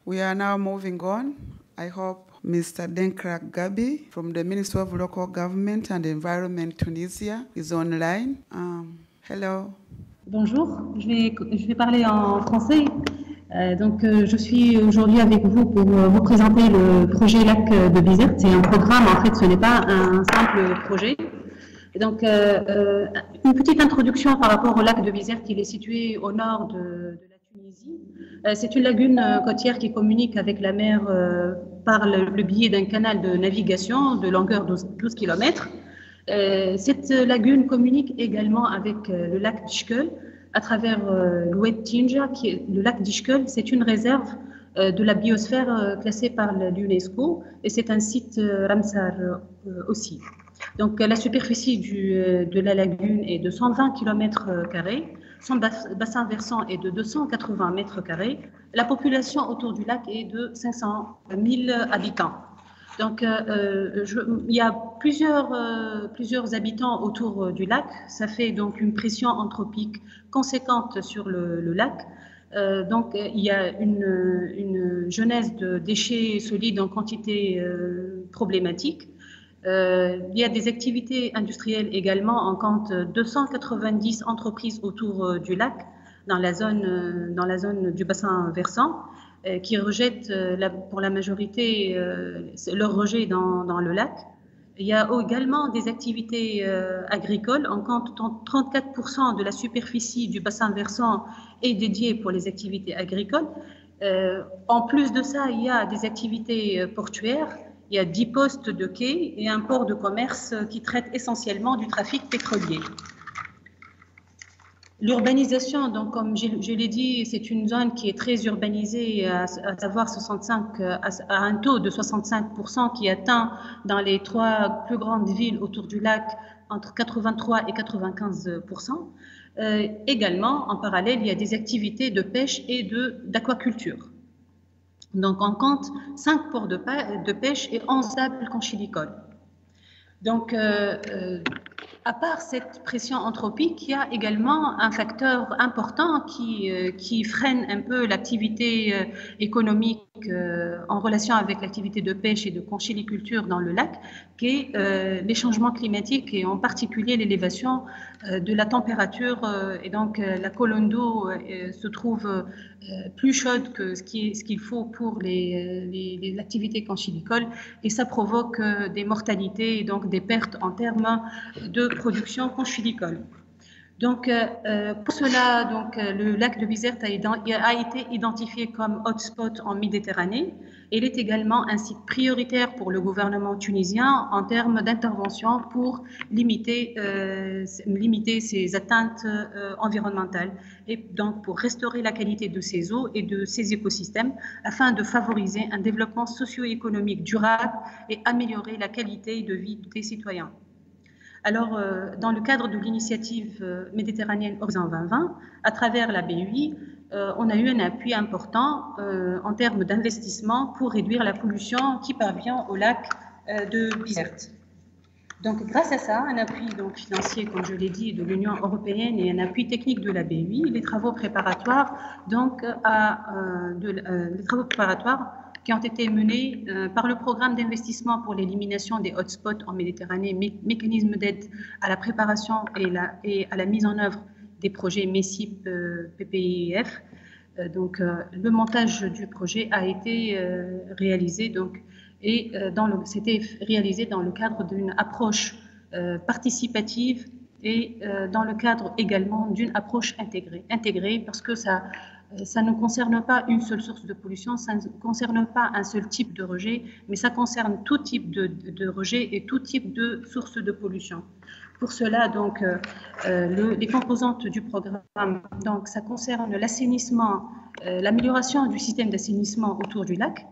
We are now moving on. I hope Mr. Denkrak Gabi from the Ministry of Local Government and Environment Tunisia is online. Hello. Bonjour, je vais parler en français. Je suis aujourd'hui avec vous pour vous présenter le projet Lac de Bizerte. C'est un programme, en fait, ce n'est pas un simple projet. Donc, une petite introduction par rapport au lac de Bizerte. Il est situé au nord de la Tunisie. C'est une lagune côtière qui communique avec la mer par le biais d'un canal de navigation de longueur de 12 km. Cette lagune communique également avec le lac d'Ishkel à travers l'Oued Tinja, qui est le lac d'Ishkel. C'est une réserve de la biosphère classée par l'UNESCO et c'est un site Ramsar aussi. Donc la superficie de la lagune est de 120 km², son bassin versant est de 280 m², la population autour du lac est de 500 000 habitants. Donc, il y a plusieurs habitants autour du lac. Ça fait donc une pression anthropique conséquente sur le lac. Il y a une genèse de déchets solides en quantité problématique. Il y a des activités industrielles également. On compte 290 entreprises autour du lac dans la zone du bassin versant, qui rejettent pour la majorité leur rejet dans le lac. Il y a également des activités agricoles. On compte 34% de la superficie du bassin versant est dédiée pour les activités agricoles. En plus de ça, il y a des activités portuaires. Il y a 10 postes de quai et un port de commerce qui traite essentiellement du trafic pétrolier. L'urbanisation, donc comme je l'ai dit, c'est une zone qui est très urbanisée, à savoir à un taux de 65% qui atteint dans les 3 plus grandes villes autour du lac entre 83 et 95%. Également, en parallèle, il y a des activités de pêche et d'aquaculture. Donc on compte 5 ports de pêche et 11 sables conchilicoles. Donc, à part cette pression anthropique, il y a également un facteur important qui freine un peu l'activité économique en relation avec l'activité de pêche et de conchiliculture dans le lac, qui est les changements climatiques et en particulier l'élévation de la température. Et donc, la colonne d'eau se trouve plus chaude que ce qu'il faut pour l'activité conchilicole et ça provoque des mortalités et donc des pertes en termes de production conchilicole. Donc, pour cela, le lac de Bizerte a été identifié comme hotspot en Méditerranée. Il est également un site prioritaire pour le gouvernement tunisien en termes d'intervention pour limiter ces atteintes environnementales et donc pour restaurer la qualité de ces eaux et de ces écosystèmes afin de favoriser un développement socio-économique durable et améliorer la qualité de vie des citoyens. Alors, dans le cadre de l'initiative méditerranéenne Horizon 2020, à travers la BUI, on a eu un appui important en termes d'investissement pour réduire la pollution qui parvient au lac de Bizerte. Donc, grâce à ça, un appui financier, comme je l'ai dit, de l'Union européenne et un appui technique de la BUI, les travaux préparatoires, qui ont été menés par le programme d'investissement pour l'élimination des hotspots en Méditerranée, mécanisme d'aide à la préparation et à la mise en œuvre des projets MESIP PPIF. Le montage du projet a été réalisé c'était réalisé dans le cadre d'une approche participative et dans le cadre également d'une approche intégrée parce que ça ne concerne pas une seule source de pollution, ça ne concerne pas un seul type de rejet, mais ça concerne tout type de rejet et tout type de source de pollution. Pour cela, les composantes du programme, ça concerne l'assainissement, l'amélioration du système d'assainissement autour du lac.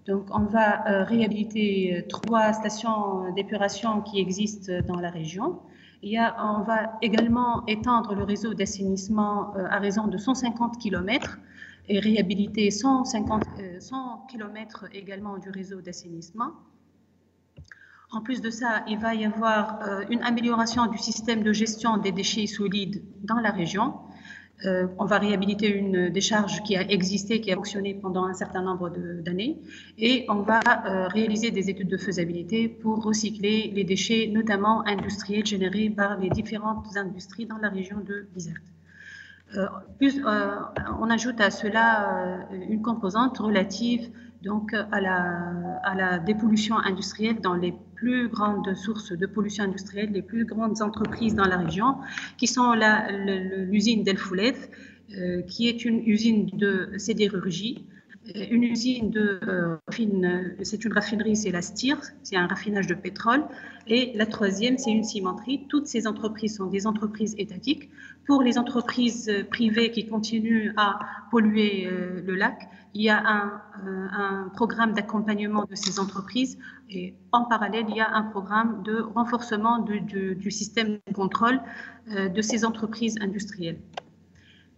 Donc, on va réhabiliter 3 stations d'épuration qui existent dans la région. On va également étendre le réseau d'assainissement à raison de 150 km et réhabiliter 100 km également du réseau d'assainissement. En plus de ça, il va y avoir une amélioration du système de gestion des déchets solides dans la région. On va réhabiliter une décharge qui a existé, qui a fonctionné pendant un certain nombre d'années, et on va réaliser des études de faisabilité pour recycler les déchets, notamment industriels, générés par les différentes industries dans la région de Bizerte. On ajoute à cela une composante relative donc à la dépollution industrielle dans les plus grandes sources de pollution industrielle, les plus grandes entreprises dans la région, qui sont l'usine d'El Fouled, qui est une usine de sidérurgie, une usine c'est une raffinerie, c'est la STIR, c'est un raffinage de pétrole, et la troisième, c'est une cimenterie. Toutes ces entreprises sont des entreprises étatiques. Pour les entreprises privées qui continuent à polluer le lac, il y a un programme d'accompagnement de ces entreprises, et en parallèle, il y a un programme de renforcement du système de contrôle de ces entreprises industrielles.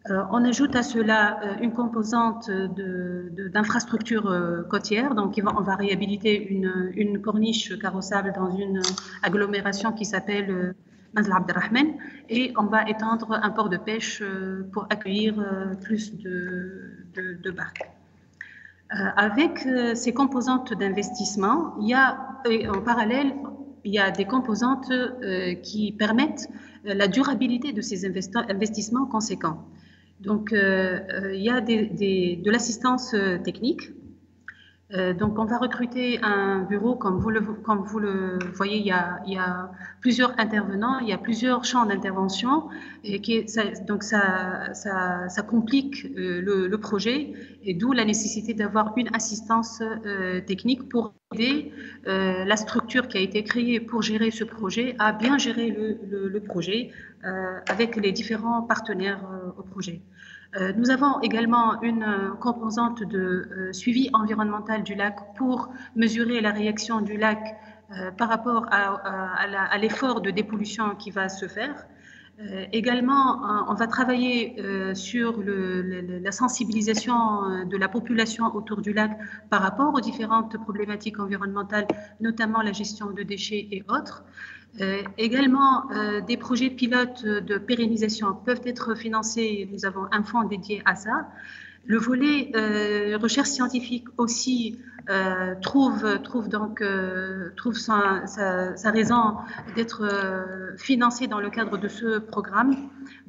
On ajoute à cela une composante d'infrastructure côtière. Donc, on va réhabiliter une corniche carrossable dans une agglomération qui s'appelle Manzil Abdelrahman, et on va étendre un port de pêche pour accueillir plus de barques. Avec ces composantes d'investissement, en parallèle, il y a des composantes qui permettent la durabilité de ces investissements conséquents. Donc, il y a de l'assistance technique. Donc, on va recruter un bureau, comme vous le voyez, il y a plusieurs intervenants, il y a plusieurs champs d'intervention, et donc ça complique le projet, et d'où la nécessité d'avoir une assistance technique pour aider la structure qui a été créée pour gérer ce projet à bien gérer le projet avec les différents partenaires au projet. Nous avons également une composante de suivi environnemental du lac pour mesurer la réaction du lac par rapport à l'effort de dépollution qui va se faire. Également, on va travailler sur la sensibilisation de la population autour du lac par rapport aux différentes problématiques environnementales, notamment la gestion de déchets et autres. Également, des projets pilotes de pérennisation peuvent être financés. Nous avons un fonds dédié à ça. Le volet recherche scientifique aussi trouve sa raison d'être financé dans le cadre de ce programme.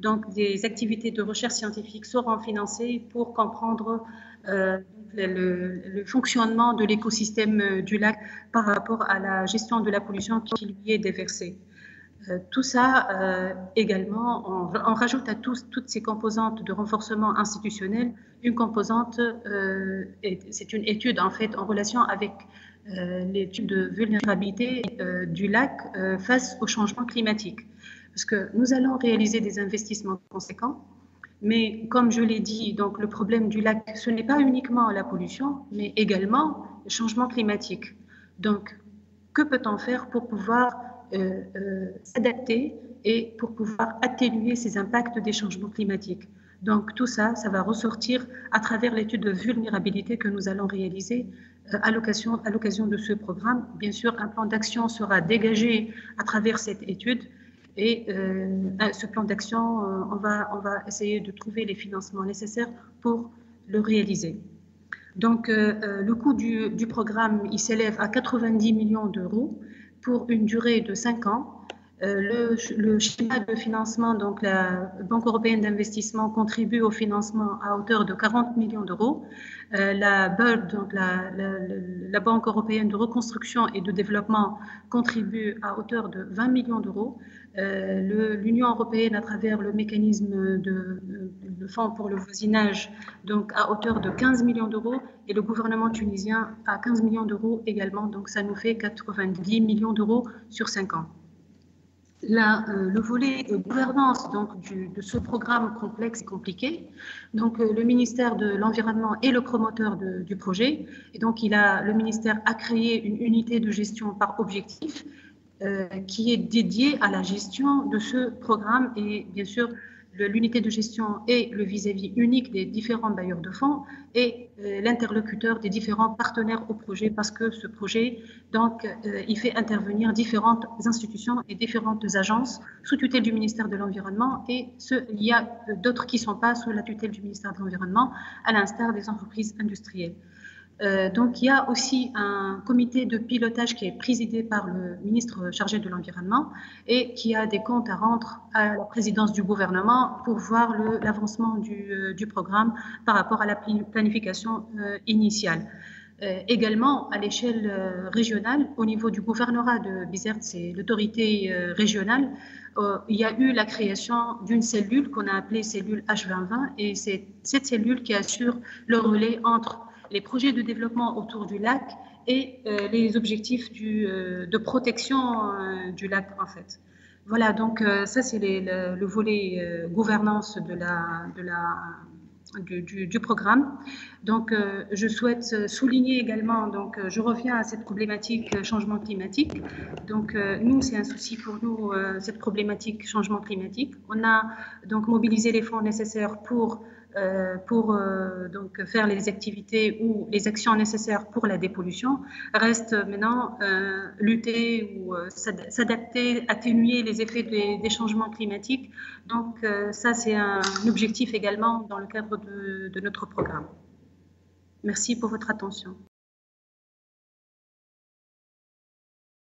Donc, des activités de recherche scientifique seront financées pour comprendre le fonctionnement de l'écosystème du lac par rapport à la gestion de la pollution qui lui est déversée. Tout ça, également, on rajoute à toutes ces composantes de renforcement institutionnel une composante, c'est une étude en fait en relation avec l'étude de vulnérabilité du lac face au changement climatique. Parce que nous allons réaliser des investissements conséquents, mais comme je l'ai dit, donc le problème du lac, ce n'est pas uniquement la pollution, mais également le changement climatique. Donc, que peut-on faire pour pouvoir s'adapter et pour pouvoir atténuer ces impacts des changements climatiques? Donc, tout ça, ça va ressortir à travers l'étude de vulnérabilité que nous allons réaliser à l'occasion de ce programme. Bien sûr, un plan d'action sera dégagé à travers cette étude. Et ce plan d'action, on va essayer de trouver les financements nécessaires pour le réaliser. Donc, le coût du programme, il s'élève à 90 millions d'euros pour une durée de 5 ans. Le schéma de financement, donc la Banque européenne d'investissement contribue au financement à hauteur de 40 millions d'euros. La BERD, donc la Banque européenne de reconstruction et de développement, contribue à hauteur de 20 millions d'euros. L'Union européenne, à travers le mécanisme le Fonds pour le voisinage, donc à hauteur de 15 millions d'euros, et le gouvernement tunisien à 15 millions d'euros également, donc ça nous fait 90 millions d'euros sur 5 ans. Le volet gouvernance donc, de ce programme complexe et compliqué, donc le ministère de l'Environnement est le promoteur du projet, et donc le ministère a créé une unité de gestion par objectif qui est dédiée à la gestion de ce programme, et bien sûr l'unité de gestion est le vis-à-vis unique des différents bailleurs de fonds et l'interlocuteur des différents partenaires au projet, parce que ce projet, donc, il fait intervenir différentes institutions et différentes agences sous tutelle du ministère de l'Environnement, et il y a d'autres qui ne sont pas sous la tutelle du ministère de l'Environnement, à l'instar des entreprises industrielles. Donc, il y a aussi un comité de pilotage qui est présidé par le ministre chargé de l'Environnement et qui a des comptes à rendre à la présidence du gouvernement pour voir l'avancement du programme par rapport à la planification initiale. Également, à l'échelle régionale, au niveau du gouvernorat de Bizerte, c'est l'autorité régionale, il y a eu la création d'une cellule qu'on a appelée cellule H2020, et c'est cette cellule qui assure le relais entre les projets de développement autour du lac et les objectifs de protection du lac, en fait. Voilà, donc ça c'est le volet gouvernance du programme. Donc je souhaite souligner également, donc je reviens à cette problématique changement climatique. Donc nous, c'est un souci pour nous, cette problématique changement climatique. On a donc mobilisé les fonds nécessaires pour donc faire les activités ou les actions nécessaires pour la dépollution. Reste maintenant lutter ou s'adapter, atténuer les effets des changements climatiques. Donc ça, c'est un objectif également dans le cadre de notre programme. Merci pour votre attention.